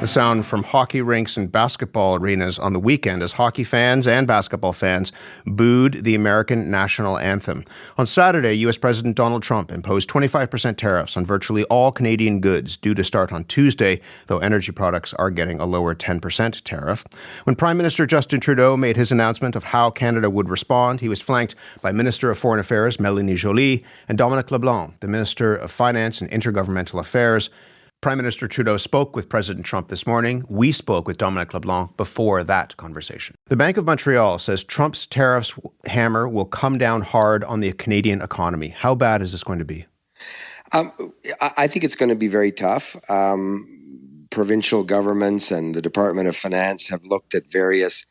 The sound from hockey rinks and basketball arenas on the weekend as hockey fans and basketball fans booed the American national anthem. On Saturday, U.S. President Donald Trump imposed 25% tariffs on virtually all Canadian goods, due to start on Tuesday, though energy products are getting a lower 10% tariff. When Prime Minister Justin Trudeau made his announcement of how Canada would respond, he was flanked by Minister of Foreign Affairs Mélanie Joly and Dominic LeBlanc, the Minister of Finance and Intergovernmental Affairs. Prime Minister Trudeau spoke with President Trump this morning. We spoke with Dominic LeBlanc before that conversation. The Bank of Montreal says Trump's tariffs hammer will come down hard on the Canadian economy. How bad is this going to be? I think it's going to be very tough. Provincial governments and the Department of Finance have looked at various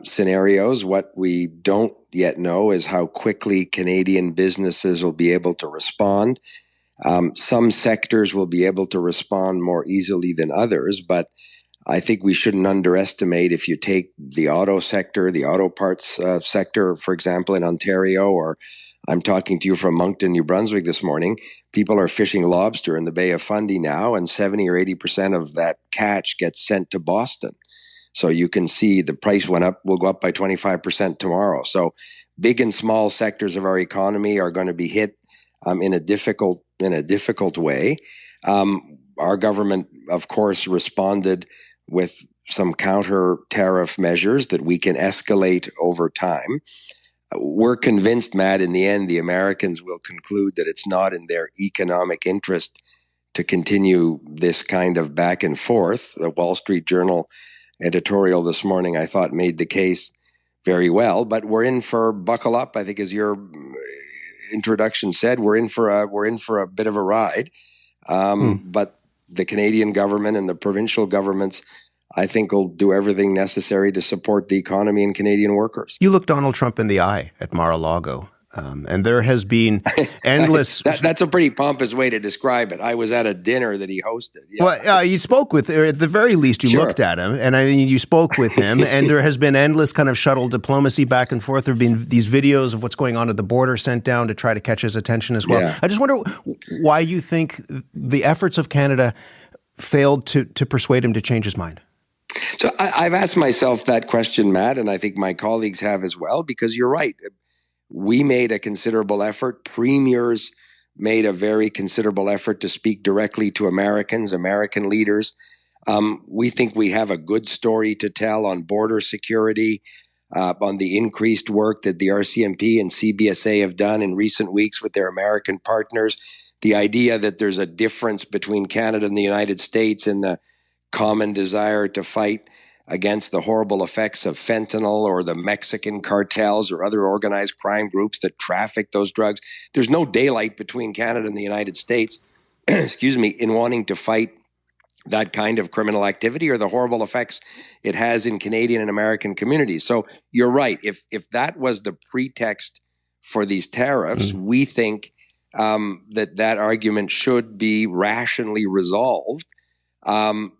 scenarios. What we don't yet know is how quickly Canadian businesses will be able to respond. Some sectors will be able to respond more easily than others, but I think we shouldn't underestimate, if you take the auto sector, the auto parts sector, for example, in Ontario, or I'm talking to you from Moncton, New Brunswick this morning, people are fishing lobster in the Bay of Fundy now, and 70 or 80% of that catch gets sent to Boston. So you can see the price will go up by 25% tomorrow. So big and small sectors of our economy are going to be hit in a difficult way. Our government, of course, responded with some counter tariff measures that we can escalate over time. We're convinced, Matt, in the end, the Americans will conclude that it's not in their economic interest to continue this kind of back and forth. The Wall Street Journal editorial this morning, I thought, made the case very well, but we're in for buckle up, I think, as your introduction said. We're in for a bit of a ride, but the Canadian government and the provincial governments, I think, will do everything necessary to support the economy and Canadian workers. You looked Donald Trump in the eye at Mar-a-Lago, and there has been endless... That's a pretty pompous way to describe it. I was at a dinner that he hosted. Yeah. Well, you spoke with, or at the very least, you looked at him, and I mean, you spoke with him, and there has been endless kind of shuttle diplomacy back and forth. There have been these videos of what's going on at the border sent down to try to catch his attention as well. Yeah. I just wonder why you think the efforts of Canada failed to persuade him to change his mind. So I've asked myself that question, Matt, and I think my colleagues have as well, because you're right. We made a considerable effort. Premiers made a very considerable effort to speak directly to Americans, American leaders. We think we have a good story to tell on border security, on the increased work that the RCMP and CBSA have done in recent weeks with their American partners. The idea that there's a difference between Canada and the United States in the common desire to fight against the horrible effects of fentanyl or the Mexican cartels or other organized crime groups that traffic those drugs. There's no daylight between Canada and the United States, in wanting to fight that kind of criminal activity or the horrible effects it has in Canadian and American communities. So you're right. If that was the pretext for these tariffs, we think that argument should be rationally resolved.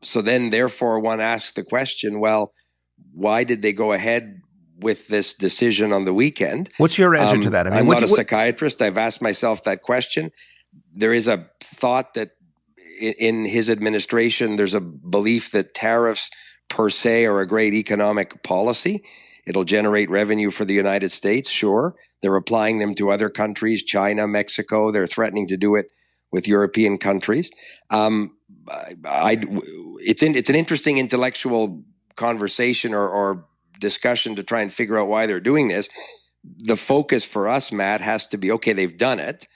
So then, therefore, one asks the question, well, why did they go ahead with this decision on the weekend? What's your answer to that? I mean, I'm not a psychiatrist. I've asked myself that question. There is a thought that in his administration, there's a belief that tariffs per se are a great economic policy. It'll generate revenue for the United States, sure. They're applying them to other countries, China, Mexico. They're threatening to do it with European countries. It's an interesting intellectual conversation or discussion to try and figure out why they're doing this. The focus for us, Matt, has to be, okay, they've done it.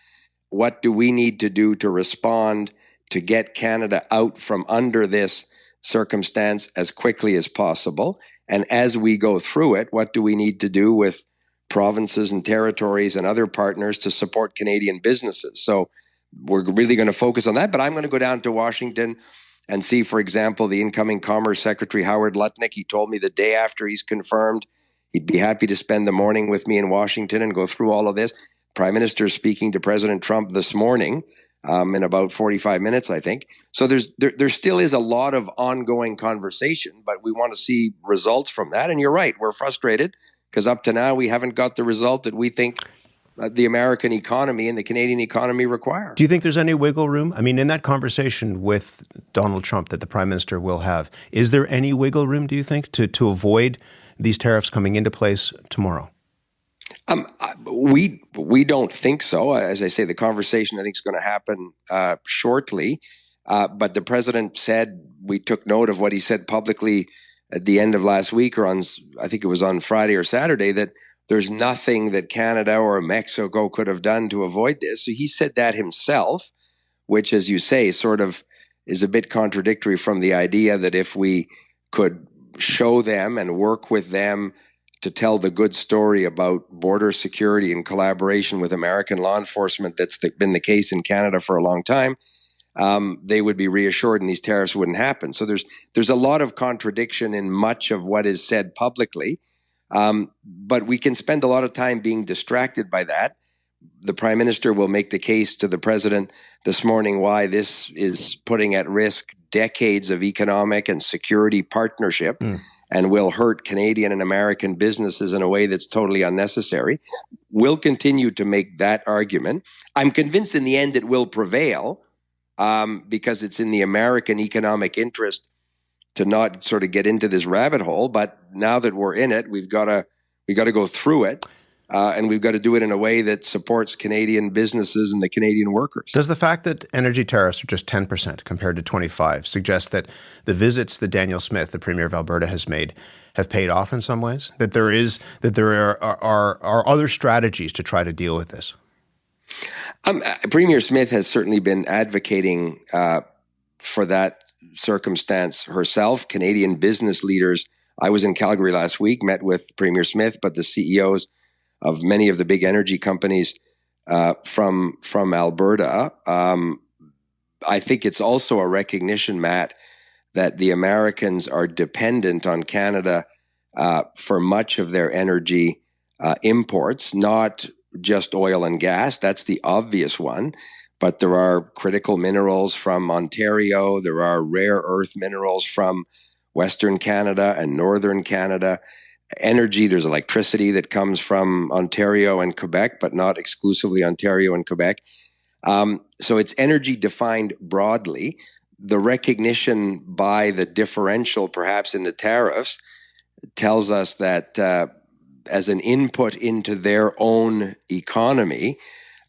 What do we need to do to respond to get Canada out from under this circumstance as quickly as possible? And as we go through it, what do we need to do with provinces and territories and other partners to support Canadian businesses? So we're really going to focus on that, but I'm going to go down to Washington and see, for example, the incoming Commerce Secretary, Howard Lutnick. He told me the day after he's confirmed, he'd be happy to spend the morning with me in Washington and go through all of this. Prime Minister is speaking to President Trump this morning in about 45 minutes, I think. So there still is a lot of ongoing conversation, but we want to see results from that. And you're right, we're frustrated because up to now we haven't got the result that we think the American economy and the Canadian economy require. Do you think there's any wiggle room? I mean, in that conversation with Donald Trump that the Prime Minister will have, is there any wiggle room, do you think, to avoid these tariffs coming into place tomorrow? We don't think so. As I say, the conversation I think is going to happen shortly. But the president said, we took note of what he said publicly at the end of last week, or I think it was on Friday or Saturday, that there's nothing that Canada or Mexico could have done to avoid this. So he said that himself, which, as you say, sort of is a bit contradictory from the idea that if we could show them and work with them to tell the good story about border security in collaboration with American law enforcement, that's been the case in Canada for a long time, they would be reassured and these tariffs wouldn't happen. So there's a lot of contradiction in much of what is said publicly, but we can spend a lot of time being distracted by that. The Prime Minister will make the case to the President this morning why this is putting at risk decades of economic and security partnership and will hurt Canadian and American businesses in a way that's totally unnecessary. We'll continue to make that argument. I'm convinced in the end it will prevail because it's in the American economic interest to not sort of get into this rabbit hole. But now that we're in it, we got to go through it. And we've got to do it in a way that supports Canadian businesses and the Canadian workers. Does the fact that energy tariffs are just 10% compared to 25% suggest that the visits that Daniel Smith, the Premier of Alberta, has made have paid off in some ways? That there are other strategies to try to deal with this? Premier Smith has certainly been advocating for that circumstance herself. Canadian business leaders, I was in Calgary last week, met with Premier Smith, but the CEOs of many of the big energy companies from Alberta. I think it's also a recognition, Matt, that the Americans are dependent on Canada for much of their energy imports, not just oil and gas. That's the obvious one. But there are critical minerals from Ontario. There are rare earth minerals from Western Canada and Northern Canada. Energy, there's electricity that comes from Ontario and Quebec, but not exclusively Ontario and Quebec. So it's energy defined broadly. The recognition by the differential, perhaps in the tariffs, tells us that as an input into their own economy,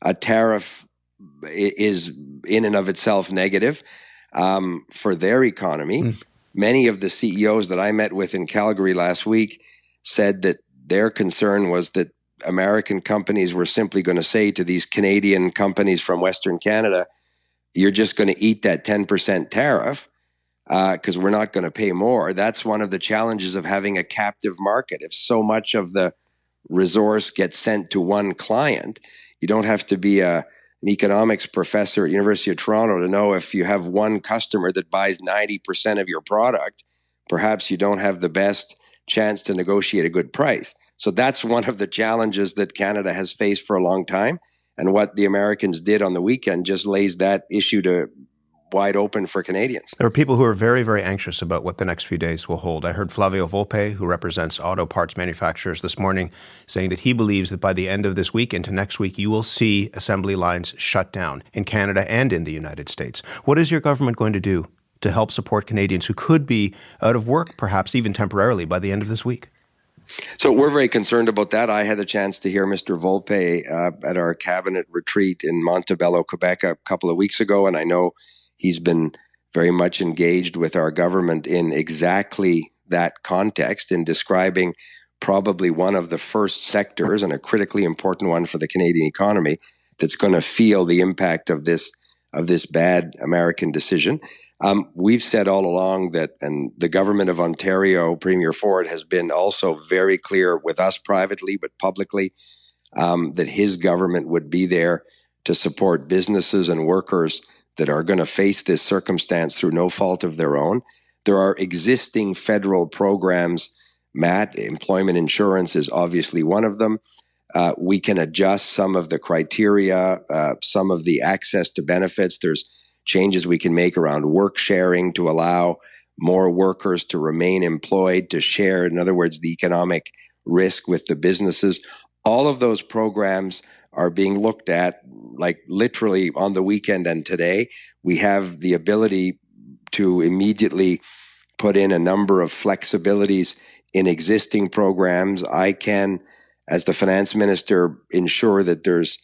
a tariff is in and of itself negative for their economy. Many of the CEOs that I met with in Calgary last week said that their concern was that American companies were simply going to say to these Canadian companies from Western Canada, you're just going to eat that 10% tariff because we're not going to pay more. That's one of the challenges of having a captive market. If so much of the resource gets sent to one client, you don't have to be an economics professor at University of Toronto to know if you have one customer that buys 90% of your product, perhaps you don't have the best chance to negotiate a good price. So that's one of the challenges that Canada has faced for a long time. And what the Americans did on the weekend just lays that issue to wide open for Canadians. There are people who are very, very anxious about what the next few days will hold. I heard Flavio Volpe, who represents auto parts manufacturers this morning, saying that he believes that by the end of this week into next week, you will see assembly lines shut down in Canada and in the United States. What is your government going to do to help support Canadians who could be out of work, perhaps even temporarily, by the end of this week? So we're very concerned about that. I had a chance to hear Mr. Volpe at our cabinet retreat in Montebello, Quebec a couple of weeks ago, and I know he's been very much engaged with our government in exactly that context, in describing probably one of the first sectors and a critically important one for the Canadian economy that's going to feel the impact of this bad American decision. We've said all along that, and the government of Ontario, Premier Ford, has been also very clear with us privately but publicly that his government would be there to support businesses and workers that are going to face this circumstance through no fault of their own. There are existing federal programs, Matt. Employment insurance is obviously one of them. We can adjust some of the criteria, some of the access to benefits. There's changes we can make around work sharing to allow more workers to remain employed, to share, in other words, the economic risk with the businesses. All of those programs are being looked at, like literally on the weekend and today. We have the ability to immediately put in a number of flexibilities in existing programs. I can, as the finance minister, ensure that there's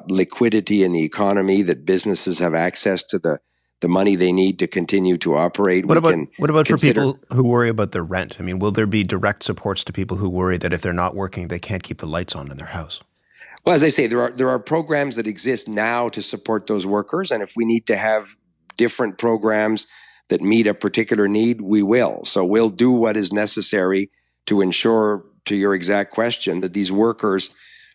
liquidity in the economy, that businesses have access to the money they need to continue to operate. What about for people who worry about their rent? I mean, will there be direct supports to people who worry that if they're not working, they can't keep the lights on in their house? Well, as I say, there are programs that exist now to support those workers, and if we need to have different programs that meet a particular need, we will. So we'll do what is necessary to ensure, to your exact question, that these workers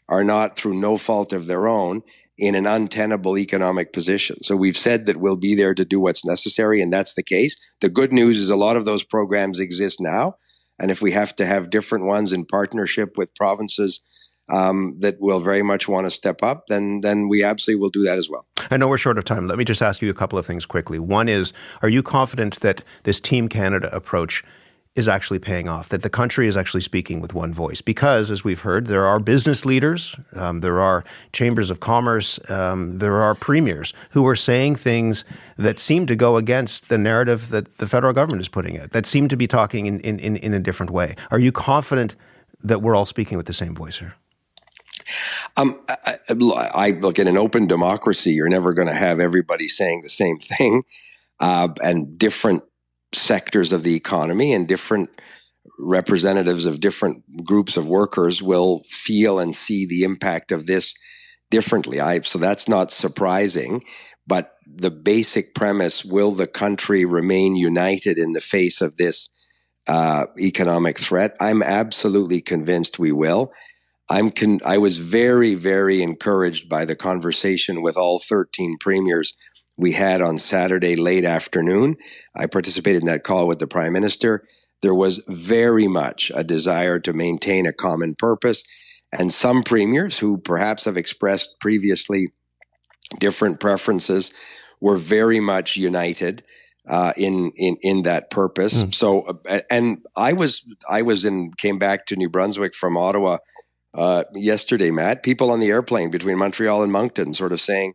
are not, through no fault of their own, in an untenable economic position. So we've said that we'll be there to do what's necessary, and that's the case. The good news is a lot of those programs exist now, and if we have to have different ones in partnership with provinces that will very much want to step up, then we absolutely will do that as well. I know we're short of time. Let me just ask you a couple of things quickly. One is, are you confident that this Team Canada approach is actually paying off, that the country is actually speaking with one voice? Because, as we've heard, there are business leaders, there are chambers of commerce, there are premiers who are saying things that seem to go against the narrative that the federal government is putting out, that seem to be talking in a different way. Are you confident that we're all speaking with the same voice here? I look, in an open democracy, you're never going to have everybody saying the same thing, and different sectors of the economy and different representatives of different groups of workers will feel and see the impact of this differently. So that's not surprising, but the basic premise, will the country remain united in the face of this economic threat? I'm absolutely convinced we will. I was very, very encouraged by the conversation with all 13 premiers we had on Saturday late afternoon. I participated in that call with the Prime Minister. There was very much a desire to maintain a common purpose, and some premiers who perhaps have expressed previously different preferences were very much united in that purpose. So, and came back to New Brunswick from Ottawa yesterday, Matt. People on the airplane between Montreal and Moncton sort of saying,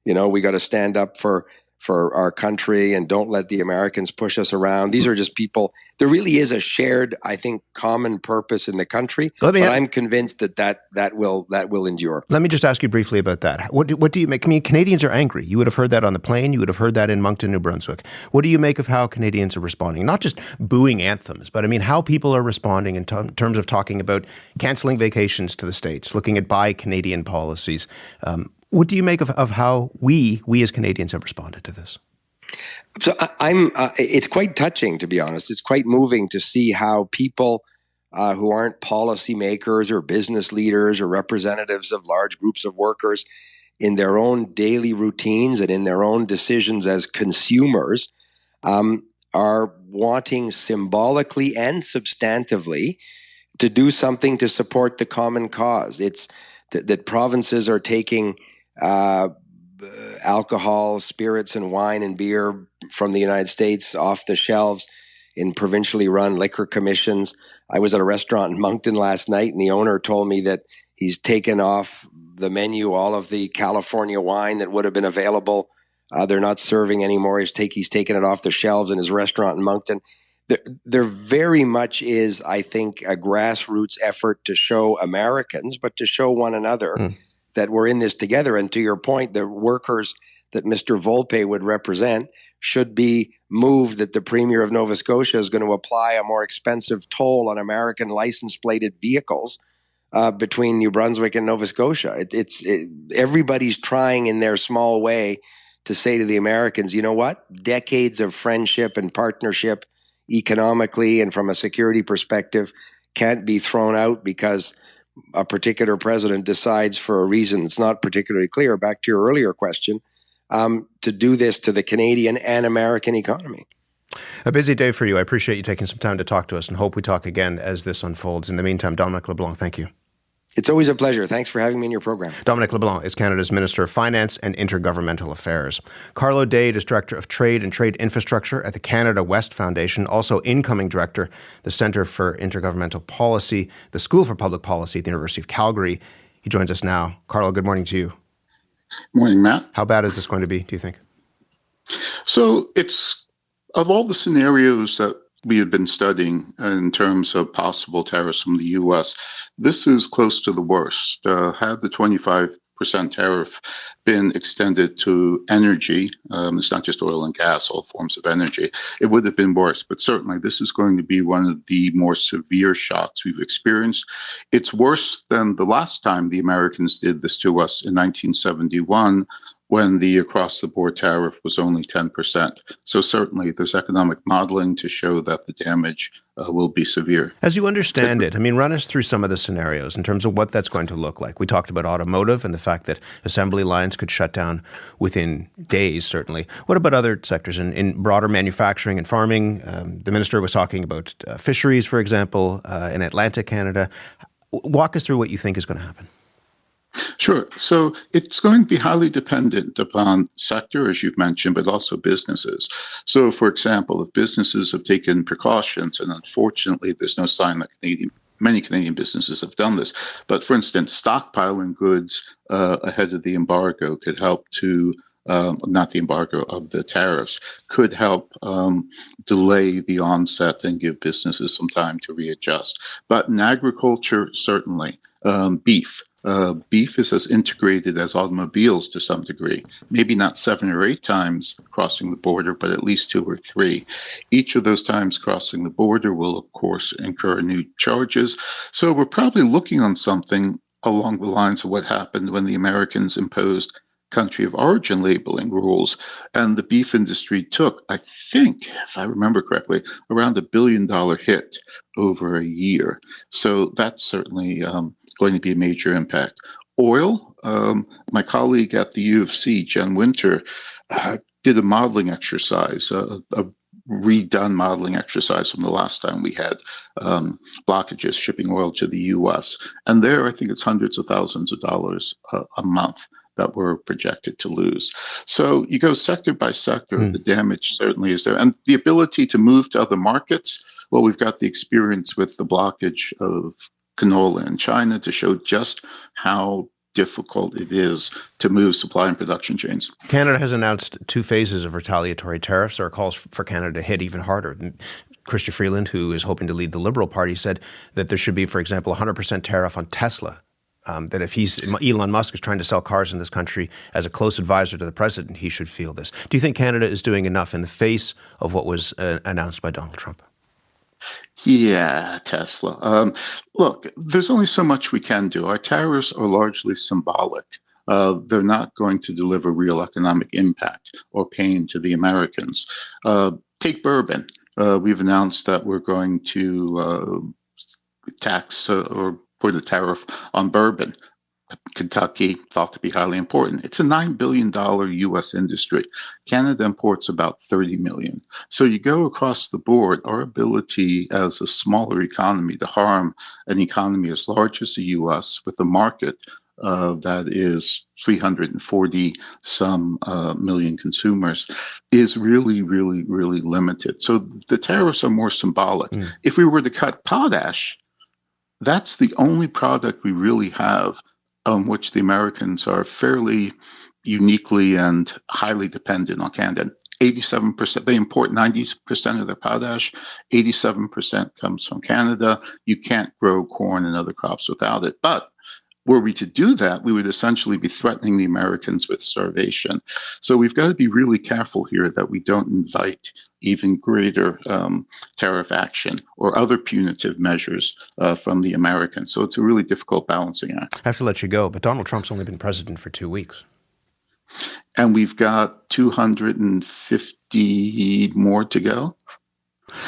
we got to stand up for our country and don't let the Americans push us around. These are just people. There really is a shared, I think, common purpose in the country. But I'm convinced that will endure. Let me just ask you briefly about that. What do you make? I mean, Canadians are angry. You would have heard that on the plane. You would have heard that in Moncton, New Brunswick. What do you make of how Canadians are responding? Not just booing anthems, but I mean, how people are responding in terms of talking about canceling vacations to the States, looking at buy Canadian policies. What do you make of how we as Canadians have responded to this? So it's quite touching, to be honest. It's quite moving to see how people who aren't policymakers or business leaders or representatives of large groups of workers, in their own daily routines and in their own decisions as consumers, are wanting symbolically and substantively to do something to support the common cause. It's that provinces are taking alcohol, spirits, and wine and beer from the United States off the shelves in provincially run liquor commissions. I was at a restaurant in Moncton last night, and the owner told me that he's taken off the menu all of the California wine that would have been available. They're not serving anymore. He's taken it off the shelves in his restaurant in Moncton. There very much is, I think, a grassroots effort to show Americans, but to show one another that we're in this together. And to your point, the workers that Mr. Volpe would represent should be moved that the Premier of Nova Scotia is going to apply a more expensive toll on American license-plated vehicles between New Brunswick and Nova Scotia. Everybody's trying in their small way to say to the Americans, you know what? Decades of friendship and partnership economically and from a security perspective can't be thrown out because a particular president decides, for a reason that's not particularly clear, back to your earlier question, to do this to the Canadian and American economy. A busy day for you. I appreciate you taking some time to talk to us and hope we talk again as this unfolds. In the meantime, Dominic LeBlanc, thank you. It's always a pleasure. Thanks for having me in your program. Dominic LeBlanc is Canada's Minister of Finance and Intergovernmental Affairs. Carlo Dade is Director of Trade and Trade Infrastructure at the Canada West Foundation, also incoming Director, the Centre for Intergovernmental Policy, the School for Public Policy at the University of Calgary. He's He joins us now. Carlo, good morning to you. Morning, Matt. How bad is this going to be, do you think? So it's, of all the scenarios that we have been studying in terms of possible tariffs from the U.S., this is close to the worst. Had the 25% tariff been extended to energy, it's not just oil and gas, all forms of energy, it would have been worse. But certainly this is going to be one of the more severe shocks we've experienced. It's worse than the last time the Americans did this to us in 1971, when the across-the-board tariff was only 10%. So certainly there's economic modeling to show that the damage will be severe. As you understand it, run us through some of the scenarios in terms of what that's going to look like. We talked about automotive and the fact that assembly lines could shut down within days, certainly. What about other sectors in broader manufacturing and farming? The minister was talking about fisheries, for example, in Atlantic Canada. Walk us through what you think is going to happen. Sure. So it's going to be highly dependent upon sector, as you've mentioned, but also businesses. So, for example, if businesses have taken precautions, and unfortunately there's no sign that many Canadian businesses have done this, but for instance, stockpiling goods ahead of the embargo could help to not the embargo of the tariffs, could help delay the onset and give businesses some time to readjust. But in agriculture, certainly, beef. Beef is as integrated as automobiles to some degree, maybe not 7 or 8 times crossing the border, but at least 2 or 3. Each of those times crossing the border will, of course, incur new charges. So we're probably looking on something along the lines of what happened when the Americans imposed country of origin labeling rules, and the beef industry took, I think, if I remember correctly, around $1 billion hit over a year. So that's certainly going to be a major impact. Oil, my colleague at the U of C, Jen Winter, did a modeling exercise, a redone modeling exercise from the last time we had blockages shipping oil to the U.S. And there, I think it's hundreds of thousands of dollars a month that we're projected to lose. So you go sector by sector, the damage certainly is there. And the ability to move to other markets, well, we've got the experience with the blockage of canola in China to show just how difficult it is to move supply and production chains. Canada has announced 2 phases of retaliatory tariffs. There are calls for Canada to hit even harder. Chrystia Freeland, who is hoping to lead the Liberal Party, said that there should be, for example, 100% tariff on Tesla. That if Elon Musk is trying to sell cars in this country as a close advisor to the president, he should feel this. Do you think Canada is doing enough in the face of what was announced by Donald Trump? Yeah, Tesla. Look, there's only so much we can do. Our tariffs are largely symbolic. They're not going to deliver real economic impact or pain to the Americans. Take bourbon. We've announced that we're going to tax or put a tariff on bourbon. Kentucky, thought to be highly important. It's a $9 billion U.S. industry. Canada imports about $30 million. So you go across the board, our ability as a smaller economy to harm an economy as large as the U.S. with a market that is 340 some million consumers is really, really, really limited. So the tariffs are more symbolic. If we were to cut potash, that's the only product we really have on which the Americans are fairly uniquely and highly dependent on Canada. 87%, they import 90% of their potash, 87% comes from Canada. You can't grow corn and other crops without it. But were we to do that, we would essentially be threatening the Americans with starvation. So we've got to be really careful here that we don't invite even greater tariff action or other punitive measures from the Americans. So it's a really difficult balancing act. I have to let you go, but Donald Trump's only been president for 2 weeks. And we've got 250 more to go.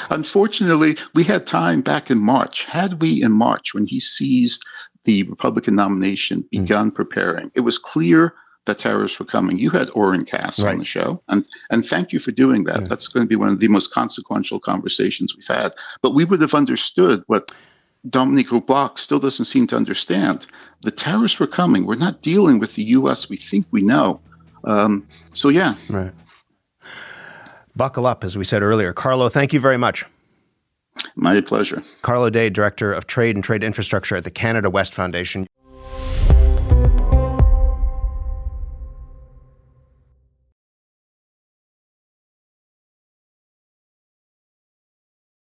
Unfortunately, we had time back in March. Had we in March, when he seized the Republican nomination, begun preparing, it was clear that tariffs were coming. You had Oren Cass on the show, and thank you for doing that. That's going to be one of the most consequential conversations we've had. But we would have understood what Dominic LeBlanc still doesn't seem to understand. The tariffs were coming. We're not dealing with the U.S. we think we know. Right. Buckle up, as we said earlier. Carlo, thank you very much. My pleasure. Carlo Dade, Director of Trade and Trade Infrastructure at the Canada West Foundation.